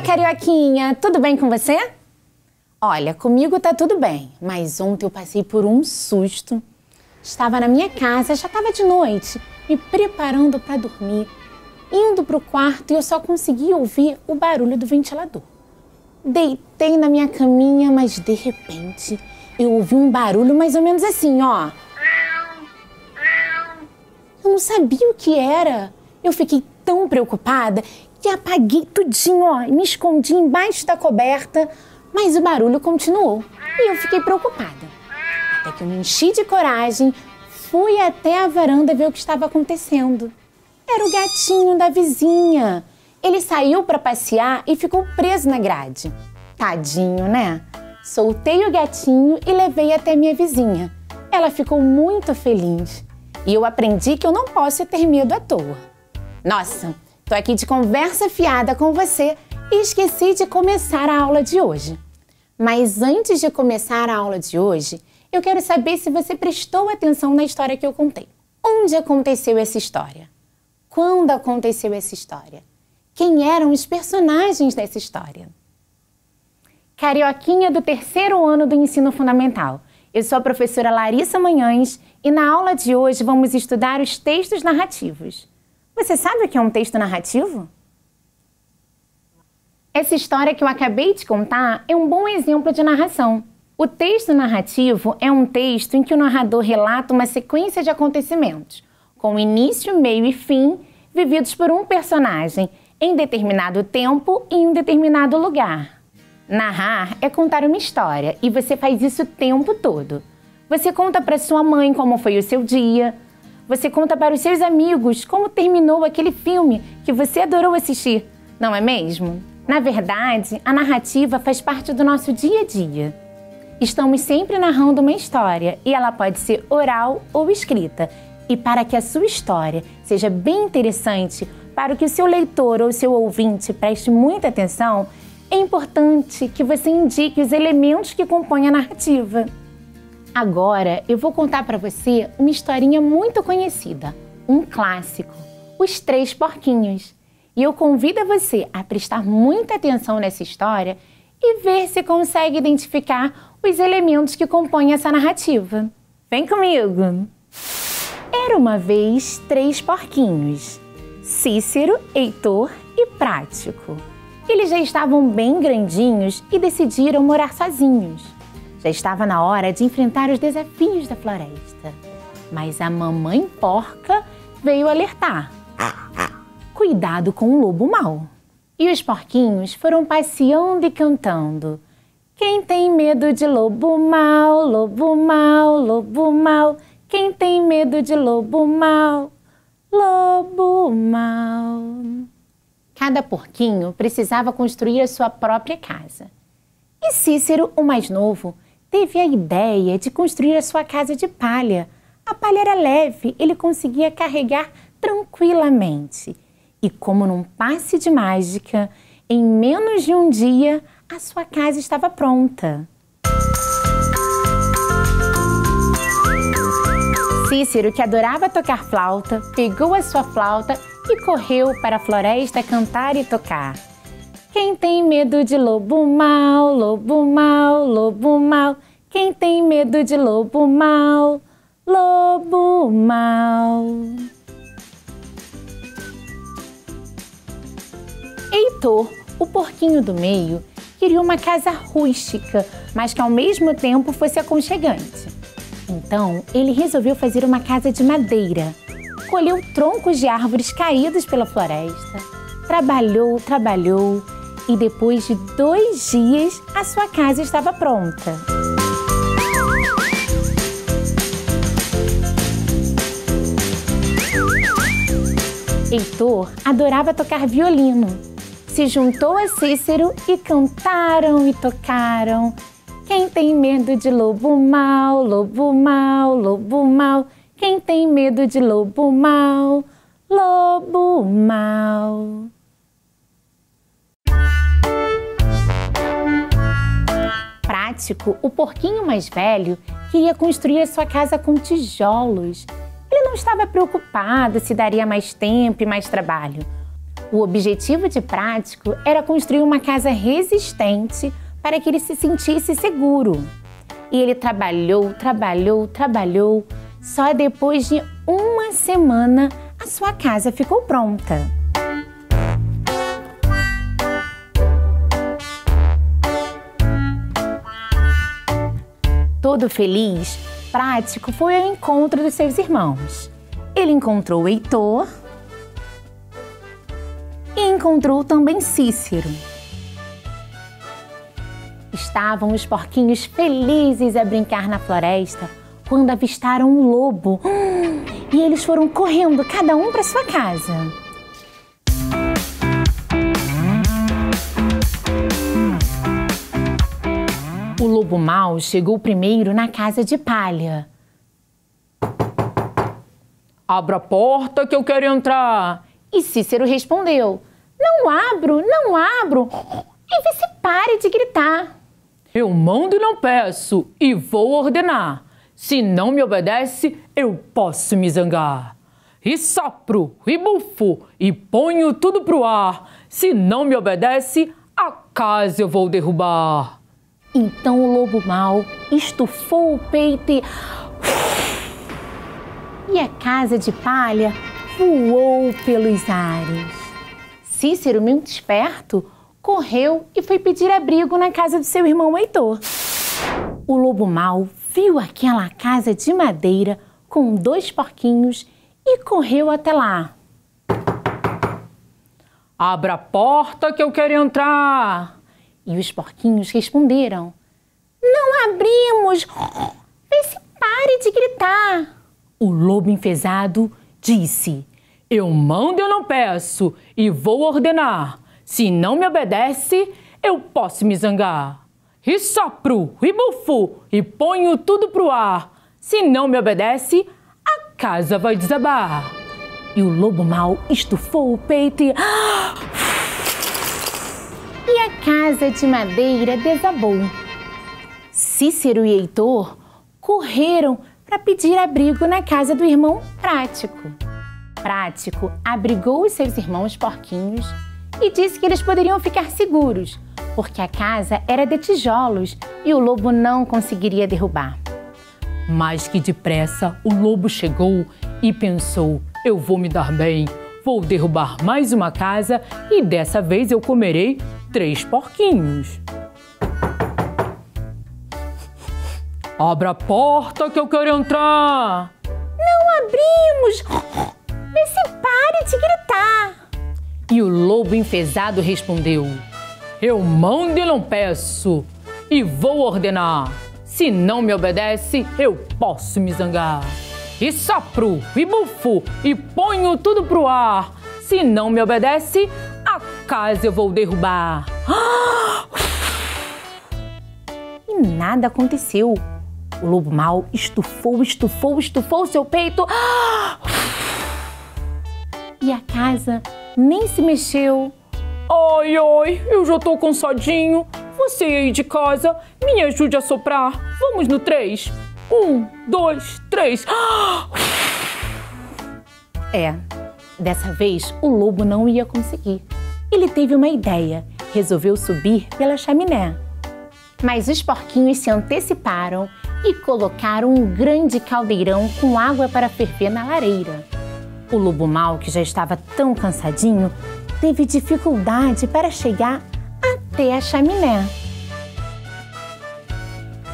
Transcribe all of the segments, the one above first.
Carioquinha, tudo bem com você? Olha, comigo tá tudo bem, mas ontem eu passei por um susto. Estava na minha casa, já estava de noite, me preparando para dormir. Indo pro quarto e eu só consegui ouvir o barulho do ventilador. Deitei na minha caminha, mas de repente eu ouvi um barulho mais ou menos assim, ó. Eu não sabia o que era. Eu fiquei tão preocupada que apaguei tudinho, ó, e me escondi embaixo da coberta, mas o barulho continuou e eu fiquei preocupada. Até que eu me enchi de coragem, fui até a varanda ver o que estava acontecendo. Era o gatinho da vizinha. Ele saiu para passear e ficou preso na grade. Tadinho, né? Soltei o gatinho e levei até minha vizinha. Ela ficou muito feliz. E eu aprendi que eu não posso ter medo à toa. Nossa, tô aqui de conversa fiada com você e esqueci de começar a aula de hoje. Mas antes de começar a aula de hoje, eu quero saber se você prestou atenção na história que eu contei. Onde aconteceu essa história? Quando aconteceu essa história? Quem eram os personagens dessa história? Carioquinha do 3º ano do ensino fundamental. Eu sou a professora Larissa Manhães e na aula de hoje vamos estudar os textos narrativos. Você sabe o que é um texto narrativo? Essa história que eu acabei de contar é um bom exemplo de narração. O texto narrativo é um texto em que o narrador relata uma sequência de acontecimentos, com início, meio e fim, vividos por um personagem em determinado tempo e em um determinado lugar. Narrar é contar uma história e você faz isso o tempo todo. Você conta para sua mãe como foi o seu dia, você conta para os seus amigos como terminou aquele filme que você adorou assistir, não é mesmo? Na verdade, a narrativa faz parte do nosso dia a dia. Estamos sempre narrando uma história e ela pode ser oral ou escrita. E para que a sua história seja bem interessante, para que o seu leitor ou seu ouvinte preste muita atenção, é importante que você indique os elementos que compõem a narrativa. Agora eu vou contar para você uma historinha muito conhecida, um clássico, Os Três Porquinhos. E eu convido você a prestar muita atenção nessa história e ver se consegue identificar os elementos que compõem essa narrativa. Vem comigo! Era uma vez 3 porquinhos, Cícero, Heitor e Prático. Eles já estavam bem grandinhos e decidiram morar sozinhos. Já estava na hora de enfrentar os desafios da floresta. Mas a mamãe porca veio alertar. Cuidado com o lobo mau. E os porquinhos foram passeando e cantando. Quem tem medo de lobo mau, lobo mau, lobo mau. Quem tem medo de lobo mau, lobo mau. Cada porquinho precisava construir a sua própria casa. E Cícero, o mais novo, teve a ideia de construir a sua casa de palha. A palha era leve, ele conseguia carregar tranquilamente. E como num passe de mágica, em menos de um dia, a sua casa estava pronta. Cícero, que adorava tocar flauta, pegou a sua flauta e correu para a floresta cantar e tocar. Quem tem medo de lobo mau, lobo mau, lobo mau. Quem tem medo de lobo mau, lobo mau. Heitor, o porquinho do meio, queria uma casa rústica, mas que ao mesmo tempo fosse aconchegante. Então, ele resolveu fazer uma casa de madeira. Colheu troncos de árvores caídos pela floresta. Trabalhou e depois de 2 dias, a sua casa estava pronta. Heitor adorava tocar violino. Se juntou a Cícero e cantaram e tocaram. Quem tem medo de lobo mau, lobo mau, lobo mau. Quem tem medo de lobo mau, lobo mau. Prático, o porquinho mais velho, queria construir a sua casa com tijolos. Ele não estava preocupado se daria mais tempo e mais trabalho. O objetivo de Prático era construir uma casa resistente para que ele se sentisse seguro. E ele trabalhou. Só depois de uma semana, a sua casa ficou pronta. Todo feliz, Prático foi ao encontro dos seus irmãos. Ele encontrou Heitor e encontrou também Cícero. Estavam os porquinhos felizes a brincar na floresta quando avistaram um lobo. E eles foram correndo, cada um para sua casa. O lobo mau chegou primeiro na casa de palha. Abra a porta que eu quero entrar. E Cícero respondeu: não abro. E você pare de gritar. Eu mando e não peço, e vou ordenar. Se não me obedece, eu posso me zangar. E sopro, e bufo, e ponho tudo pro ar. Se não me obedece, a casa eu vou derrubar. Então o lobo mau estufou o peito e a casa de palha voou pelos ares. Cícero, muito esperto, correu e foi pedir abrigo na casa do seu irmão Heitor. O lobo mau viu aquela casa de madeira com 2 porquinhos e correu até lá. Abra a porta que eu quero entrar. E os porquinhos responderam: não abrimos. Vê se pare de gritar. O lobo enfesado disse: eu mando e eu não peço, e vou ordenar. Se não me obedece, eu posso me zangar. E sopro, e bufo, e ponho tudo pro ar. Se não me obedece, a casa vai desabar. E o lobo mau estufou o peito e a casa de madeira desabou. Cícero e Heitor correram para pedir abrigo na casa do irmão Prático. Prático abrigou os seus irmãos porquinhos e disse que eles poderiam ficar seguros, porque a casa era de tijolos e o lobo não conseguiria derrubar. Mas que depressa o lobo chegou e pensou: eu vou me dar bem, vou derrubar mais uma casa e dessa vez eu comerei 3 porquinhos. Abra a porta que eu quero entrar. Não abrimos. Vê se pare de gritar. E o lobo enfesado respondeu: eu mando e não peço, e vou ordenar. Se não me obedece, eu posso me zangar. E sopro, e bufo, e ponho tudo pro ar. Se não me obedece, a casa eu vou derrubar. E nada aconteceu. O lobo mau estufou seu peito. E a casa nem se mexeu. Ai, eu já tô cansadinho. Você aí de casa, me ajude a soprar. Vamos no 3. 1, 2, 3. Dessa vez o lobo não ia conseguir. Ele teve uma ideia. Resolveu subir pela chaminé. Mas os porquinhos se anteciparam e colocaram um grande caldeirão com água para ferver na lareira. O lobo mau, que já estava tão cansadinho, teve dificuldade para chegar até a chaminé.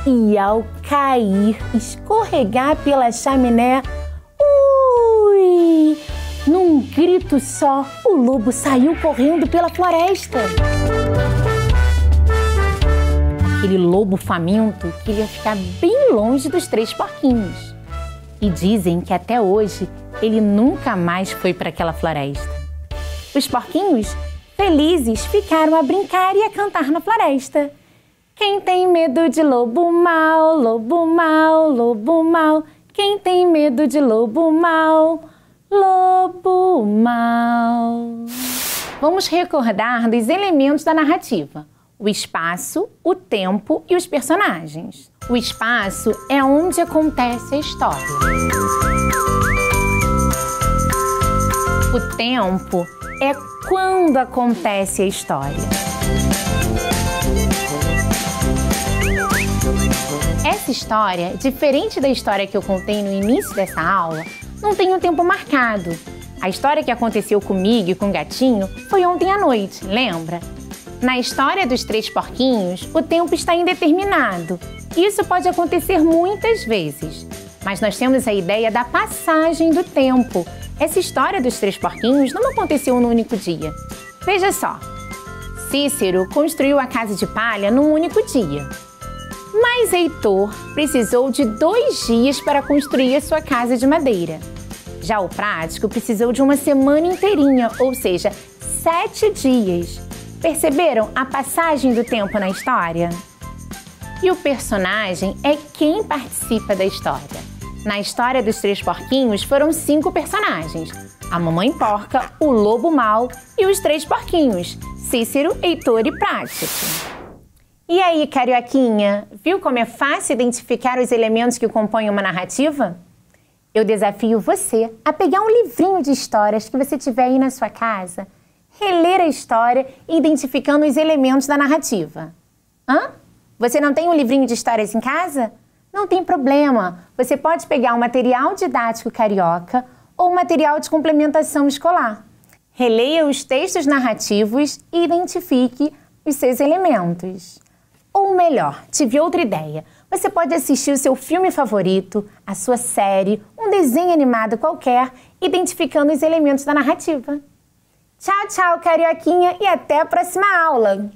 E ao cair, escorregar pela chaminé, num grito só, o lobo saiu correndo pela floresta. Aquele lobo faminto queria ficar bem longe dos 3 porquinhos. E dizem que até hoje ele nunca mais foi para aquela floresta. Os porquinhos, felizes, ficaram a brincar e a cantar na floresta. Quem tem medo de lobo mau, lobo mau, lobo mau. Quem tem medo de lobo mau, lobo mau. Vamos recordar dos elementos da narrativa: o espaço, o tempo e os personagens. O espaço é onde acontece a história. O tempo é quando acontece a história. Essa história, diferente da história que eu contei no início dessa aula, não tem um tempo marcado. A história que aconteceu comigo e com o gatinho foi ontem à noite, lembra? Na história dos 3 porquinhos, o tempo está indeterminado. Isso pode acontecer muitas vezes. Mas nós temos a ideia da passagem do tempo. Essa história dos 3 porquinhos não aconteceu num único dia. Veja só, Cícero construiu a casa de palha num único dia. Mas Heitor precisou de 2 dias para construir a sua casa de madeira. Já o Prático precisou de uma semana inteirinha, ou seja, 7 dias. Perceberam a passagem do tempo na história? E o personagem é quem participa da história. Na história dos 3 porquinhos foram 5 personagens. A mamãe porca, o lobo mau e os 3 porquinhos, Cícero, Heitor e Prático. E aí, carioquinha, viu como é fácil identificar os elementos que compõem uma narrativa? Eu desafio você a pegar um livrinho de histórias que você tiver aí na sua casa, reler a história identificando os elementos da narrativa. Hã? Você não tem um livrinho de histórias em casa? Não tem problema, você pode pegar um material didático carioca ou um material de complementação escolar. Releia os textos narrativos e identifique os seus elementos. Ou melhor, tive outra ideia. Você pode assistir o seu filme favorito, a sua série, um desenho animado qualquer, identificando os elementos da narrativa. Tchau, tchau, carioquinha, e até a próxima aula!